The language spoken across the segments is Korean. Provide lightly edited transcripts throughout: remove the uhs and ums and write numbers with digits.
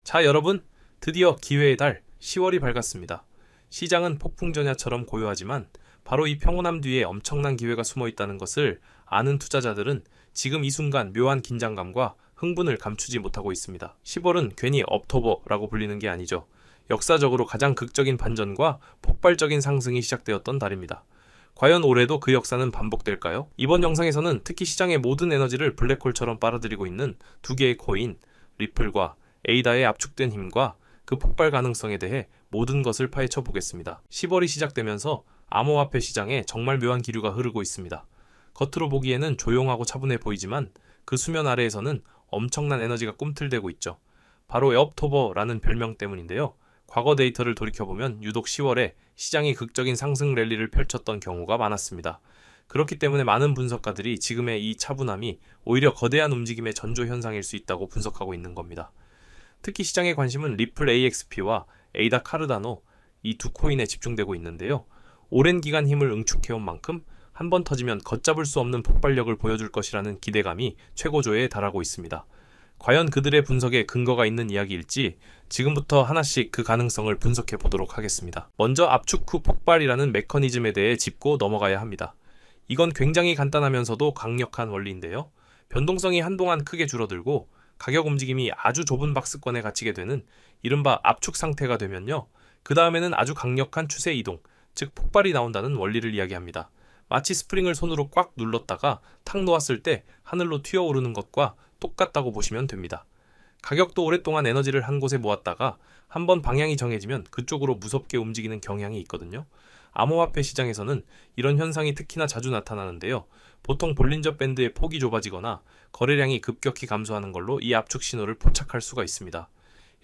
자, 여러분, 드디어 기회의 달 10월이 밝았습니다. 시장은 폭풍전야처럼 고요하지만 바로 이 평온함 뒤에 엄청난 기회가 숨어 있다는 것을 아는 투자자들은 지금 이 순간 묘한 긴장감과 흥분을 감추지 못하고 있습니다. 10월은 괜히 업토버라고 불리는 게 아니죠. 역사적으로 가장 극적인 반전과 폭발적인 상승이 시작되었던 달입니다. 과연 올해도 그 역사는 반복될까요? 이번 영상에서는 특히 시장의 모든 에너지를 블랙홀처럼 빨아들이고 있는 두 개의 코인, 리플과 에이다의 압축된 힘과 그 폭발 가능성에 대해 모든 것을 파헤쳐 보겠습니다. 10월이 시작되면서 암호화폐 시장에 정말 묘한 기류가 흐르고 있습니다. 겉으로 보기에는 조용하고 차분해 보이지만 그 수면 아래에서는 엄청난 에너지가 꿈틀대고 있죠. 바로 업토버라는 별명 때문인데요. 과거 데이터를 돌이켜보면 유독 10월에 시장이 극적인 상승 랠리를 펼쳤던 경우가 많았습니다. 그렇기 때문에 많은 분석가들이 지금의 이 차분함이 오히려 거대한 움직임의 전조 현상일 수 있다고 분석하고 있는 겁니다. 특히 시장의 관심은 리플 AXP와 에이다 카르다노 이 두 코인에 집중되고 있는데요. 오랜 기간 힘을 응축해온 만큼 한 번 터지면 걷잡을 수 없는 폭발력을 보여줄 것이라는 기대감이 최고조에 달하고 있습니다. 과연 그들의 분석에 근거가 있는 이야기일지 지금부터 하나씩 그 가능성을 분석해 보도록 하겠습니다. 먼저 압축 후 폭발이라는 메커니즘에 대해 짚고 넘어가야 합니다. 이건 굉장히 간단하면서도 강력한 원리인데요. 변동성이 한동안 크게 줄어들고 가격 움직임이 아주 좁은 박스권에 갇히게 되는 이른바 압축 상태가 되면요. 그 다음에는 아주 강력한 추세 이동, 즉 폭발이 나온다는 원리를 이야기합니다. 마치 스프링을 손으로 꽉 눌렀다가 탁 놓았을 때 하늘로 튀어오르는 것과 똑같다고 보시면 됩니다. 가격도 오랫동안 에너지를 한 곳에 모았다가 한번 방향이 정해지면 그쪽으로 무섭게 움직이는 경향이 있거든요. 암호화폐 시장에서는 이런 현상이 특히나 자주 나타나는데요. 보통 볼린저 밴드의 폭이 좁아지거나 거래량이 급격히 감소하는 걸로 이 압축 신호를 포착할 수가 있습니다.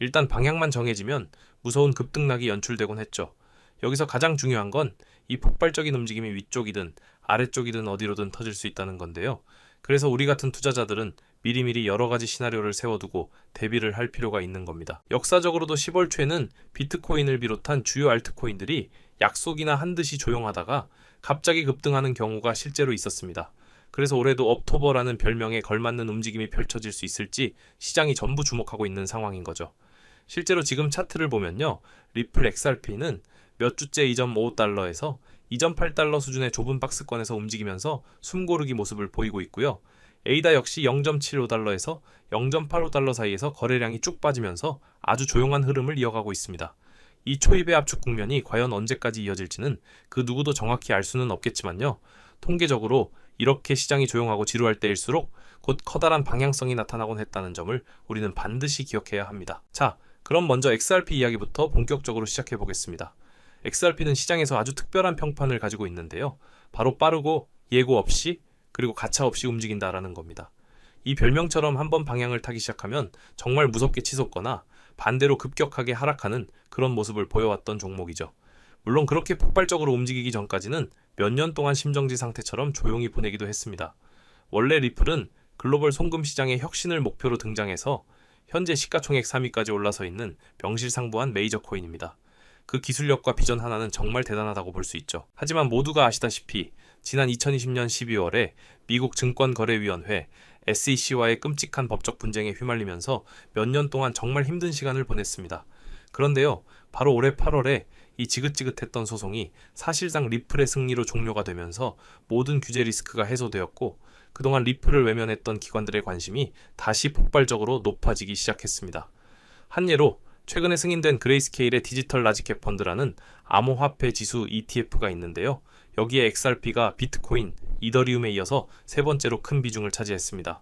일단 방향만 정해지면 무서운 급등락이 연출되곤 했죠. 여기서 가장 중요한 건 이 폭발적인 움직임이 위쪽이든 아래쪽이든 어디로든 터질 수 있다는 건데요. 그래서 우리 같은 투자자들은 미리미리 여러 가지 시나리오를 세워두고 대비를 할 필요가 있는 겁니다. 역사적으로도 10월 초에는 비트코인을 비롯한 주요 알트코인들이 약속이나 한 듯이 조용하다가 갑자기 급등하는 경우가 실제로 있었습니다. 그래서 올해도 업토버라는 별명에 걸맞는 움직임이 펼쳐질 수 있을지 시장이 전부 주목하고 있는 상황인 거죠. 실제로 지금 차트를 보면요. 리플 XRP는 몇 주째 2.5달러에서 2.8달러 수준의 좁은 박스권에서 움직이면서 숨고르기 모습을 보이고 있고요. 에이다 역시 0.75달러에서 0.85달러 사이에서 거래량이 쭉 빠지면서 아주 조용한 흐름을 이어가고 있습니다. 이 초입의 압축 국면이 과연 언제까지 이어질지는 그 누구도 정확히 알 수는 없겠지만요. 통계적으로 이렇게 시장이 조용하고 지루할 때일수록 곧 커다란 방향성이 나타나곤 했다는 점을 우리는 반드시 기억해야 합니다. 자, 그럼 먼저 XRP 이야기부터 본격적으로 시작해 보겠습니다. XRP는 시장에서 아주 특별한 평판을 가지고 있는데요. 바로 빠르고 예고 없이 그리고 가차 없이 움직인다라는 겁니다. 이 별명처럼 한번 방향을 타기 시작하면 정말 무섭게 치솟거나 반대로 급격하게 하락하는 그런 모습을 보여왔던 종목이죠. 물론 그렇게 폭발적으로 움직이기 전까지는 몇 년 동안 심정지 상태처럼 조용히 보내기도 했습니다. 원래 리플은 글로벌 송금 시장의 혁신을 목표로 등장해서 현재 시가총액 3위까지 올라서 있는 명실상부한 메이저 코인입니다. 그 기술력과 비전 하나는 정말 대단하다고 볼 수 있죠. 하지만 모두가 아시다시피 지난 2020년 12월에 미국 증권거래위원회 SEC와의 끔찍한 법적 분쟁에 휘말리면서 몇 년 동안 정말 힘든 시간을 보냈습니다. 그런데요, 바로 올해 8월에 이 지긋지긋했던 소송이 사실상 리플의 승리로 종료가 되면서 모든 규제 리스크가 해소되었고 그동안 리플을 외면했던 기관들의 관심이 다시 폭발적으로 높아지기 시작했습니다. 한 예로 최근에 승인된 그레이스케일의 디지털 라지캡 펀드라는 암호화폐 지수 ETF가 있는데요. 여기에 XRP가 비트코인, 이더리움에 이어서 세 번째로 큰 비중을 차지했습니다.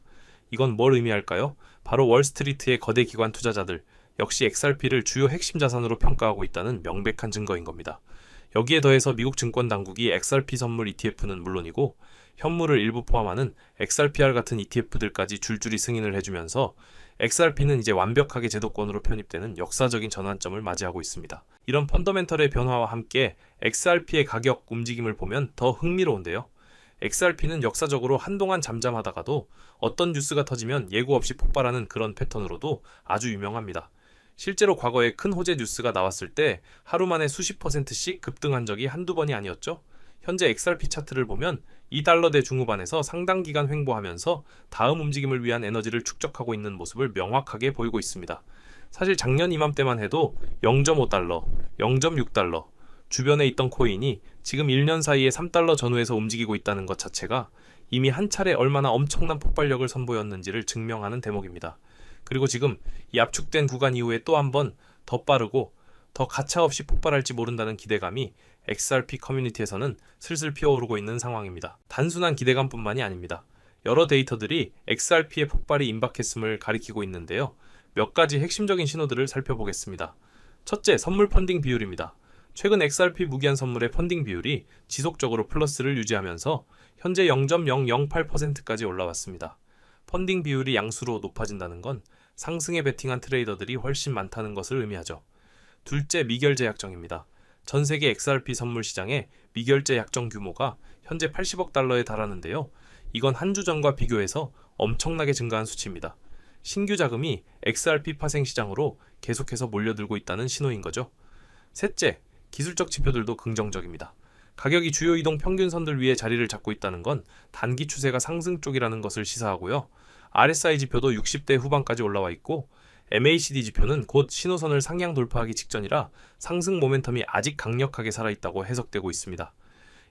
이건 뭘 의미할까요? 바로 월스트리트의 거대 기관 투자자들, 역시 XRP를 주요 핵심 자산으로 평가하고 있다는 명백한 증거인 겁니다. 여기에 더해서 미국 증권당국이 XRP 선물 ETF는 물론이고 현물을 일부 포함하는 XRPR 같은 ETF들까지 줄줄이 승인을 해주면서 XRP는 이제 완벽하게 제도권으로 편입되는 역사적인 전환점을 맞이하고 있습니다. 이런 펀더멘털의 변화와 함께 XRP의 가격 움직임을 보면 더 흥미로운데요. XRP는 역사적으로 한동안 잠잠하다가도 어떤 뉴스가 터지면 예고 없이 폭발하는 그런 패턴으로도 아주 유명합니다. 실제로 과거에 큰 호재 뉴스가 나왔을 때 하루 만에 수십 %씩 급등한 적이 한두 번이 아니었죠. 현재 XRP 차트를 보면 2달러대 중후반에서 상당 기간 횡보하면서 다음 움직임을 위한 에너지를 축적하고 있는 모습을 명확하게 보이고 있습니다. 사실 작년 이맘때만 해도 0.5달러, 0.6달러 주변에 있던 코인이 지금 1년 사이에 3달러 전후에서 움직이고 있다는 것 자체가 이미 한 차례 얼마나 엄청난 폭발력을 선보였는지를 증명하는 대목입니다. 그리고 지금 이 압축된 구간 이후에 또 한 번 더 빠르고 더 가차없이 폭발할지 모른다는 기대감이 XRP 커뮤니티에서는 슬슬 피어오르고 있는 상황입니다. 단순한 기대감뿐만이 아닙니다. 여러 데이터들이 XRP의 폭발이 임박했음을 가리키고 있는데요. 몇 가지 핵심적인 신호들을 살펴보겠습니다. 첫째, 선물 펀딩 비율입니다. 최근 XRP 무기한 선물의 펀딩 비율이 지속적으로 플러스를 유지하면서 현재 0.008%까지 올라왔습니다. 펀딩 비율이 양수로 높아진다는 건 상승에 베팅한 트레이더들이 훨씬 많다는 것을 의미하죠. 둘째, 미결제 약정입니다. 전 세계 XRP 선물 시장의 미결제 약정 규모가 현재 80억 달러에 달하는데요. 이건 한 주 전과 비교해서 엄청나게 증가한 수치입니다. 신규 자금이 XRP 파생 시장으로 계속해서 몰려들고 있다는 신호인 거죠. 셋째, 기술적 지표들도 긍정적입니다. 가격이 주요 이동 평균선들 위에 자리를 잡고 있다는 건 단기 추세가 상승 쪽이라는 것을 시사하고요. RSI 지표도 60대 후반까지 올라와 있고 MACD 지표는 곧 신호선을 상향 돌파하기 직전이라 상승 모멘텀이 아직 강력하게 살아있다고 해석되고 있습니다.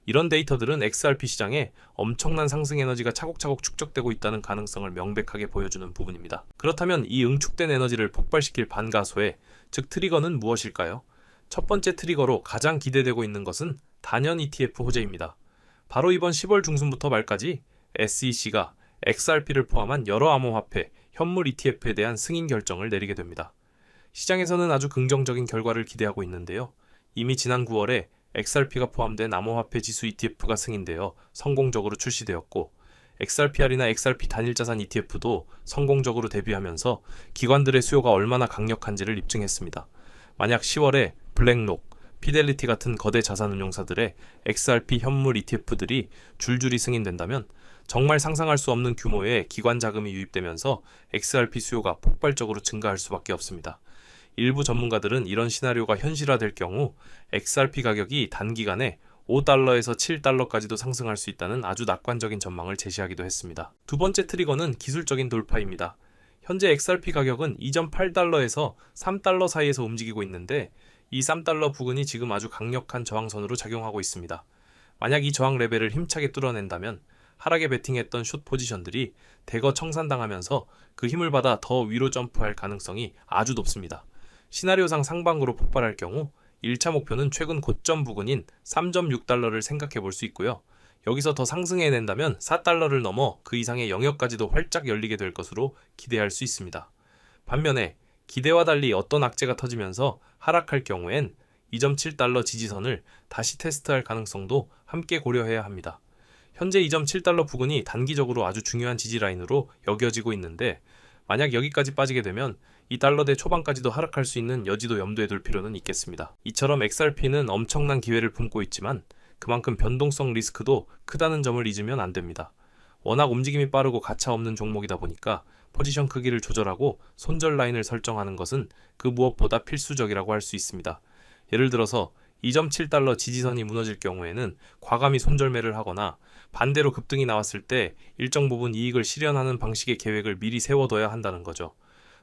이런 데이터들은 XRP 시장에 엄청난 상승 에너지가 차곡차곡 축적되고 있다는 가능성을 명백하게 보여주는 부분입니다. 그렇다면 이 응축된 에너지를 폭발시킬 반가소에, 즉 트리거는 무엇일까요? 첫 번째 트리거로 가장 기대되고 있는 것은 단연 ETF 호재입니다. 바로 이번 10월 중순부터 말까지 SEC가 XRP를 포함한 여러 암호화폐, 현물 ETF에 대한 승인 결정을 내리게 됩니다. 시장에서는 아주 긍정적인 결과를 기대하고 있는데요. 이미 지난 9월에 XRP가 포함된 암호화폐 지수 ETF가 승인되어 성공적으로 출시되었고, XRPR이나 XRP 단일자산 ETF도 성공적으로 데뷔하면서 기관들의 수요가 얼마나 강력한지를 입증했습니다. 만약 10월에 블랙록, 피델리티 같은 거대 자산운용사들의 XRP 현물 ETF들이 줄줄이 승인된다면 정말 상상할 수 없는 규모의 기관 자금이 유입되면서 XRP 수요가 폭발적으로 증가할 수밖에 없습니다. 일부 전문가들은 이런 시나리오가 현실화될 경우 XRP 가격이 단기간에 5달러에서 7달러까지도 상승할 수 있다는 아주 낙관적인 전망을 제시하기도 했습니다. 두 번째 트리거는 기술적인 돌파입니다. 현재 XRP 가격은 2.8달러에서 3달러 사이에서 움직이고 있는데 이 3달러 부근이 지금 아주 강력한 저항선으로 작용하고 있습니다. 만약 이 저항 레벨을 힘차게 뚫어낸다면 하락에 베팅했던 숏 포지션들이 대거 청산당하면서 그 힘을 받아 더 위로 점프할 가능성이 아주 높습니다. 시나리오상 상방으로 폭발할 경우 1차 목표는 최근 고점 부근인 3.6달러를 생각해 볼 수 있고요. 여기서 더 상승해낸다면 4달러를 넘어 그 이상의 영역까지도 활짝 열리게 될 것으로 기대할 수 있습니다. 반면에 기대와 달리 어떤 악재가 터지면서 하락할 경우엔 2.7달러 지지선을 다시 테스트할 가능성도 함께 고려해야 합니다. 현재 2.7달러 부근이 단기적으로 아주 중요한 지지라인으로 여겨지고 있는데 만약 여기까지 빠지게 되면 2달러대 초반까지도 하락할 수 있는 여지도 염두에 둘 필요는 있겠습니다. 이처럼 XRP는 엄청난 기회를 품고 있지만 그만큼 변동성 리스크도 크다는 점을 잊으면 안 됩니다. 워낙 움직임이 빠르고 가차없는 종목이다 보니까 포지션 크기를 조절하고 손절 라인을 설정하는 것은 그 무엇보다 필수적이라고 할 수 있습니다. 예를 들어서 2.7달러 지지선이 무너질 경우에는 과감히 손절매를 하거나 반대로 급등이 나왔을 때 일정 부분 이익을 실현하는 방식의 계획을 미리 세워둬야 한다는 거죠.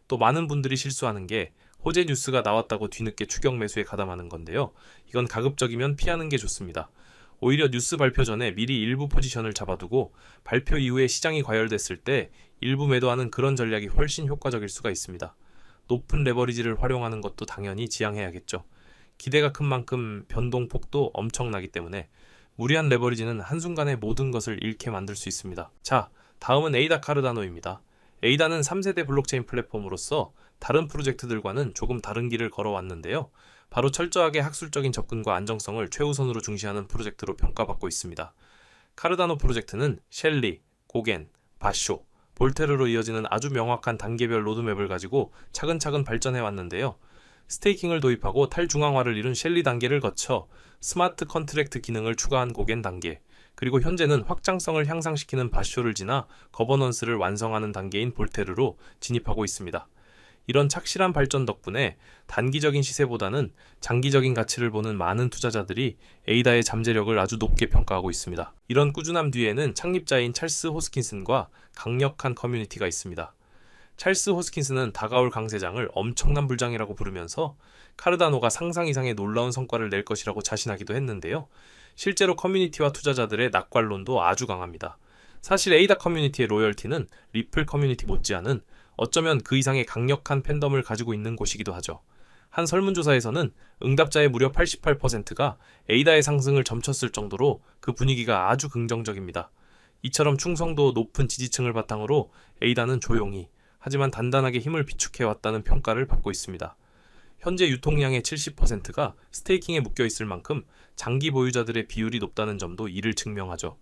또 많은 분들이 실수하는 게 호재 뉴스가 나왔다고 뒤늦게 추격 매수에 가담하는 건데요. 이건 가급적이면 피하는 게 좋습니다. 오히려 뉴스 발표 전에 미리 일부 포지션을 잡아두고 발표 이후에 시장이 과열됐을 때 일부 매도하는 그런 전략이 훨씬 효과적일 수가 있습니다. 높은 레버리지를 활용하는 것도 당연히 지양해야겠죠. 기대가 큰 만큼 변동폭도 엄청나기 때문에 무리한 레버리지는 한순간에 모든 것을 잃게 만들 수 있습니다. 자, 다음은 에이다 카르다노입니다. 에이다는 3세대 블록체인 플랫폼으로서 다른 프로젝트들과는 조금 다른 길을 걸어왔는데요. 바로 철저하게 학술적인 접근과 안정성을 최우선으로 중시하는 프로젝트로 평가받고 있습니다. 카르다노 프로젝트는 셸리, 고겐, 바쇼, 볼테르로 이어지는 아주 명확한 단계별 로드맵을 가지고 차근차근 발전해 왔는데요. 스테이킹을 도입하고 탈중앙화를 이룬 셸리 단계를 거쳐 스마트 컨트랙트 기능을 추가한 고겐 단계, 그리고 현재는 확장성을 향상시키는 바쇼를 지나 거버넌스를 완성하는 단계인 볼테르로 진입하고 있습니다. 이런 착실한 발전 덕분에 단기적인 시세보다는 장기적인 가치를 보는 많은 투자자들이 에이다의 잠재력을 아주 높게 평가하고 있습니다. 이런 꾸준함 뒤에는 창립자인 찰스 호스킨슨과 강력한 커뮤니티가 있습니다. 찰스 호스킨스는 다가올 강세장을 엄청난 불장이라고 부르면서 카르다노가 상상 이상의 놀라운 성과를 낼 것이라고 자신하기도 했는데요. 실제로 커뮤니티와 투자자들의 낙관론도 아주 강합니다. 사실 에이다 커뮤니티의 로열티는 리플 커뮤니티 못지않은 어쩌면 그 이상의 강력한 팬덤을 가지고 있는 곳이기도 하죠. 한 설문조사에서는 응답자의 무려 88%가 에이다의 상승을 점쳤을 정도로 그 분위기가 아주 긍정적입니다. 이처럼 충성도 높은 지지층을 바탕으로 에이다는 조용히 하지만 단단하게 힘을 비축해왔다는 평가를 받고 있습니다. 현재 유통량의 70%가 스테이킹에 묶여있을 만큼 장기 보유자들의 비율이 높다는 점도 이를 증명하죠.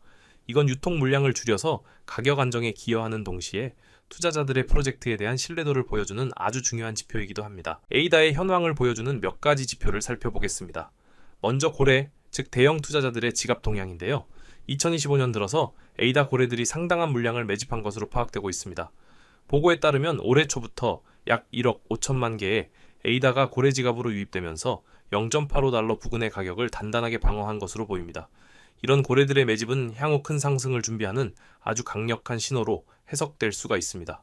이건 유통 물량을 줄여서 가격 안정에 기여하는 동시에 투자자들의 프로젝트에 대한 신뢰도를 보여주는 아주 중요한 지표이기도 합니다. 에이다의 현황을 보여주는 몇 가지 지표를 살펴보겠습니다. 먼저 고래, 즉 대형 투자자들의 지갑 동향인데요. 2025년 들어서 에이다 고래들이 상당한 물량을 매집한 것으로 파악되고 있습니다. 보고에 따르면 올해 초부터 약 1억 5천만 개의 에이다가 고래 지갑으로 유입되면서 0.85달러 부근의 가격을 단단하게 방어한 것으로 보입니다. 이런 고래들의 매집은 향후 큰 상승을 준비하는 아주 강력한 신호로 해석될 수가 있습니다.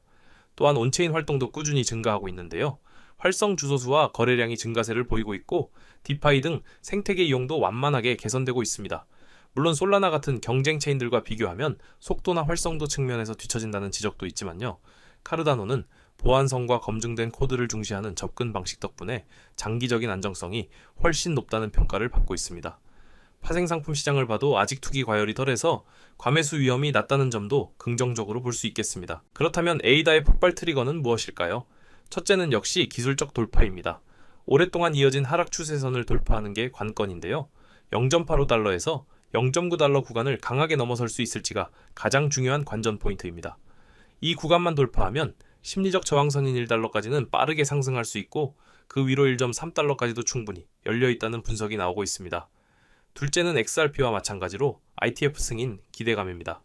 또한 온체인 활동도 꾸준히 증가하고 있는데요. 활성 주소수와 거래량이 증가세를 보이고 있고 디파이 등 생태계 이용도 완만하게 개선되고 있습니다. 물론 솔라나 같은 경쟁 체인들과 비교하면 속도나 활성도 측면에서 뒤처진다는 지적도 있지만요. 카르다노는 보안성과 검증된 코드를 중시하는 접근 방식 덕분에 장기적인 안정성이 훨씬 높다는 평가를 받고 있습니다. 파생상품 시장을 봐도 아직 투기 과열이 덜해서 과매수 위험이 낮다는 점도 긍정적으로 볼 수 있겠습니다. 그렇다면 에이다의 폭발 트리거는 무엇일까요? 첫째는 역시 기술적 돌파입니다. 오랫동안 이어진 하락 추세선을 돌파하는 게 관건인데요. 0.85달러에서 0.9달러 구간을 강하게 넘어설 수 있을지가 가장 중요한 관전 포인트입니다. 이 구간만 돌파하면 심리적 저항선인 1달러까지는 빠르게 상승할 수 있고 그 위로 1.3달러까지도 충분히 열려있다는 분석이 나오고 있습니다. 둘째는 XRP와 마찬가지로 ITF 승인 기대감입니다.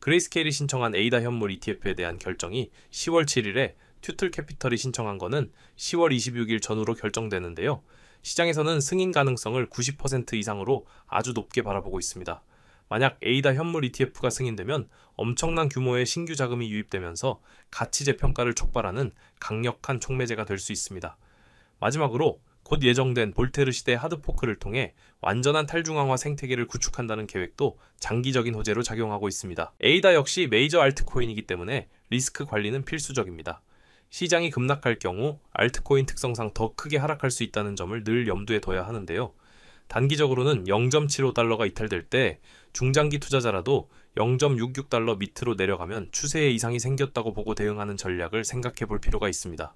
그레이스케일이 신청한 에이다 현물 ETF에 대한 결정이 10월 7일에 튜틀 캐피털이 신청한 거는 10월 26일 전후로 결정되는데요. 시장에서는 승인 가능성을 90% 이상으로 아주 높게 바라보고 있습니다. 만약 에이다 현물 ETF가 승인되면 엄청난 규모의 신규 자금이 유입되면서 가치 재평가를 촉발하는 강력한 촉매제가 될 수 있습니다. 마지막으로 곧 예정된 볼테르 시대 하드포크를 통해 완전한 탈중앙화 생태계를 구축한다는 계획도 장기적인 호재로 작용하고 있습니다. 에이다 역시 메이저 알트코인이기 때문에 리스크 관리는 필수적입니다. 시장이 급락할 경우 알트코인 특성상 더 크게 하락할 수 있다는 점을 늘 염두에 둬야 하는데요. 단기적으로는 0.75달러가 이탈될 때 중장기 투자자라도 0.66달러 밑으로 내려가면 추세에 이상이 생겼다고 보고 대응하는 전략을 생각해 볼 필요가 있습니다.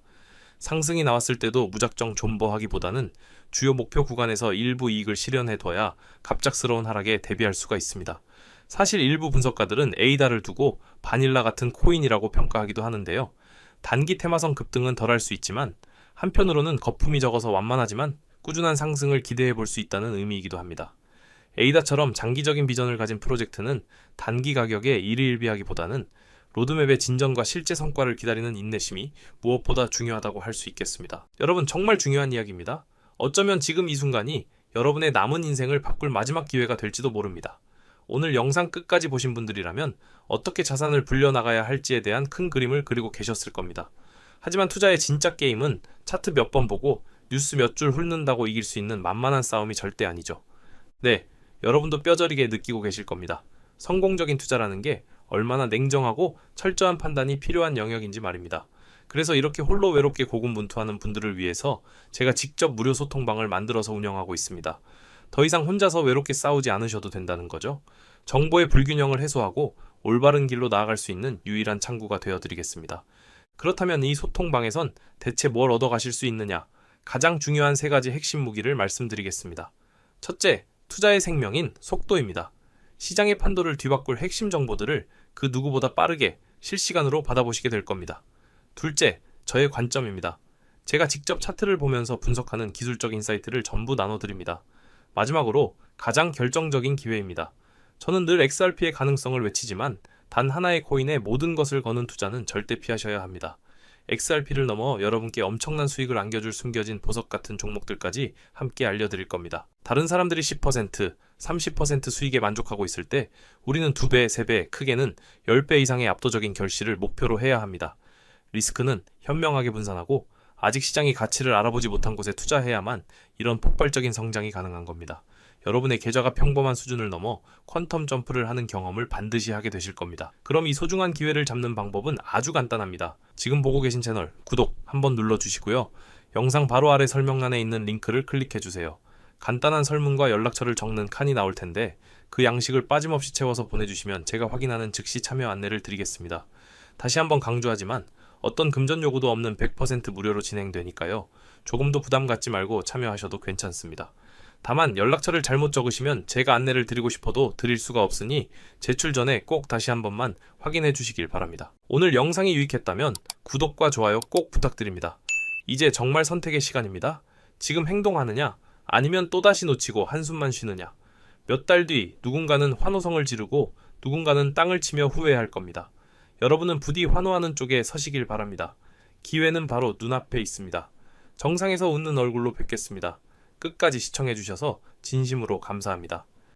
상승이 나왔을 때도 무작정 존버하기보다는 주요 목표 구간에서 일부 이익을 실현해둬야 갑작스러운 하락에 대비할 수가 있습니다. 사실 일부 분석가들은 에이다를 두고 바닐라 같은 코인이라고 평가하기도 하는데요. 단기 테마성 급등은 덜할 수 있지만 한편으로는 거품이 적어서 완만하지만 꾸준한 상승을 기대해 볼 수 있다는 의미이기도 합니다. 에이다처럼 장기적인 비전을 가진 프로젝트는 단기 가격에 일희일비하기보다는 로드맵의 진전과 실제 성과를 기다리는 인내심이 무엇보다 중요하다고 할 수 있겠습니다. 여러분, 정말 중요한 이야기입니다. 어쩌면 지금 이 순간이 여러분의 남은 인생을 바꿀 마지막 기회가 될지도 모릅니다. 오늘 영상 끝까지 보신 분들이라면 어떻게 자산을 불려나가야 할지에 대한 큰 그림을 그리고 계셨을 겁니다. 하지만 투자의 진짜 게임은 차트 몇 번 보고 뉴스 몇 줄 훑는다고 이길 수 있는 만만한 싸움이 절대 아니죠. 네, 여러분도 뼈저리게 느끼고 계실 겁니다. 성공적인 투자라는 게 얼마나 냉정하고 철저한 판단이 필요한 영역인지 말입니다. 그래서 이렇게 홀로 외롭게 고군분투하는 분들을 위해서 제가 직접 무료 소통방을 만들어서 운영하고 있습니다. 더 이상 혼자서 외롭게 싸우지 않으셔도 된다는 거죠. 정보의 불균형을 해소하고 올바른 길로 나아갈 수 있는 유일한 창구가 되어드리겠습니다. 그렇다면 이 소통방에선 대체 뭘 얻어가실 수 있느냐? 가장 중요한 3가지 핵심 무기를 말씀드리겠습니다. 첫째, 투자의 생명인 속도입니다. 시장의 판도를 뒤바꿀 핵심 정보들을 그 누구보다 빠르게 실시간으로 받아보시게 될 겁니다. 둘째, 저의 관점입니다. 제가 직접 차트를 보면서 분석하는 기술적 인사이트를 전부 나눠드립니다. 마지막으로 가장 결정적인 기회입니다. 저는 늘 XRP의 가능성을 외치지만 단 하나의 코인에 모든 것을 거는 투자는 절대 피하셔야 합니다. XRP를 넘어 여러분께 엄청난 수익을 안겨줄 숨겨진 보석 같은 종목들까지 함께 알려드릴 겁니다. 다른 사람들이 10%, 30% 수익에 만족하고 있을 때 우리는 2배, 3배, 크게는 10배 이상의 압도적인 결실을 목표로 해야 합니다. 리스크는 현명하게 분산하고 아직 시장이 가치를 알아보지 못한 곳에 투자해야만 이런 폭발적인 성장이 가능한 겁니다. 여러분의 계좌가 평범한 수준을 넘어 퀀텀 점프를 하는 경험을 반드시 하게 되실 겁니다. 그럼 이 소중한 기회를 잡는 방법은 아주 간단합니다. 지금 보고 계신 채널 구독 한번 눌러주시고요. 영상 바로 아래 설명란에 있는 링크를 클릭해주세요. 간단한 설문과 연락처를 적는 칸이 나올 텐데 그 양식을 빠짐없이 채워서 보내주시면 제가 확인하는 즉시 참여 안내를 드리겠습니다. 다시 한번 강조하지만 어떤 금전 요구도 없는 100% 무료로 진행되니까요. 조금도 부담 갖지 말고 참여하셔도 괜찮습니다. 다만 연락처를 잘못 적으시면 제가 안내를 드리고 싶어도 드릴 수가 없으니 제출 전에 꼭 다시 한 번만 확인해 주시길 바랍니다. 오늘 영상이 유익했다면 구독과 좋아요 꼭 부탁드립니다. 이제 정말 선택의 시간입니다. 지금 행동하느냐 아니면 또다시 놓치고 한숨만 쉬느냐. 몇 달 뒤 누군가는 환호성을 지르고 누군가는 땅을 치며 후회할 겁니다. 여러분은 부디 환호하는 쪽에 서시길 바랍니다. 기회는 바로 눈앞에 있습니다. 정상에서 웃는 얼굴로 뵙겠습니다. 끝까지 시청해주셔서 진심으로 감사합니다.